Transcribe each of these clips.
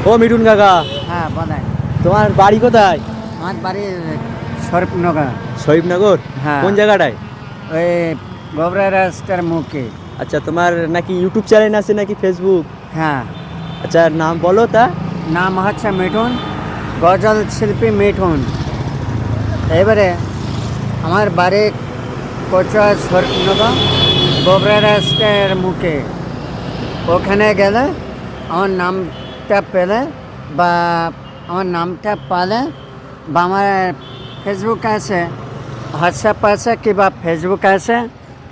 ও মিঠুন কাকা, হ্যাঁ বলেন। তোমার বাড়ি কোথায়? আমার বাড়ি শরীফনগর। শরীফনগর? হ্যাঁ। কোন জায়গাটায়? ওই গোবরা রাস্তার মুখে। আচ্ছা, তোমার নাকি ইউটিউব চ্যানেল আছে নাকি ফেসবুক? হ্যাঁ, আচ্ছা, নাম বলো তা। নাম হচ্ছে মিঠুন, গজল শিল্পী মিঠুন। এবারে আমার বাড়ি কচুয়া শরীফনগর, গোবরা রাস্তার মুখে। ওখানে গেলে আমার নামটা পেলে বা আমার নামটা পালে বা আমার ফেসবুক আছে, হোয়াটসঅ্যাপ আছে কিংবা ফেসবুক আছে,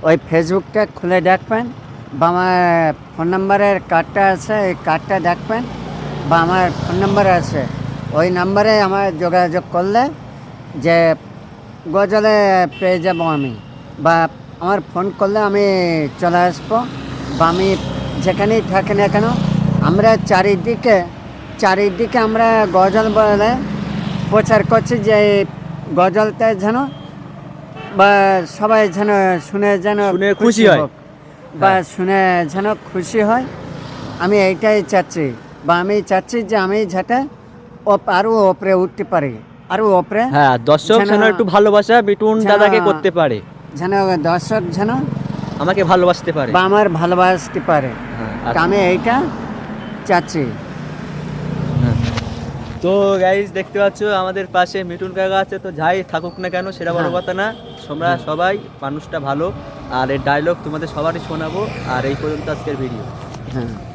ওই ফেসবুকটা খুলে দেখবেন বা আমার ফোন নাম্বারের কার্ডটা আছে, এই কার্ডটা দেখবেন বা আমার ফোন নাম্বার আছে, ওই নাম্বারে আমার যোগাযোগ করলে যে গজলে পেয়ে যাব আমি, বা আমার ফোন করলে আমি চলে আসবো, বা আমি যেখানেই থাকি না কেন আমরা চারিদিকে আমরা গজল বলে প্রচার করছি যে এই গজলটা যেন বা সবাই যেন শুনে শুনে খুশি হয়। হোক বা হ্যাঁ। শুনে যেন খুশি হয়। আমি এইটাই চাচ্ছি, বা আমি চাচ্ছি যে আমি যাতে আরও ওপরে উঠতে পারি, আরও ওপরে। হ্যাঁ, দর্শক যেন- যেন একটু ভালোবাসা মিঠুন যেন- দাদাকে করতে পারে, যেন দর্শক যেন আমাকে ভালোবাসতে পারে। বা আমার ভালোবাসতে পারে। হ্যাঁ, তা আমি এইটা চাচ্ছি। তো গাইজ দেখতে পাচ্ছ আমাদের পাশে মিঠুন কাকা আছে, তো যাই থাকুক না কেন সেটা বড় হ্যাঁ। কথা না, তোমরা সবাই মানুষটা ভালো, আর এর ডায়লগ তোমাদের সবারই শোনাবো। আর এই পর্যন্ত আজকের ভিডিও। হ্যাঁ।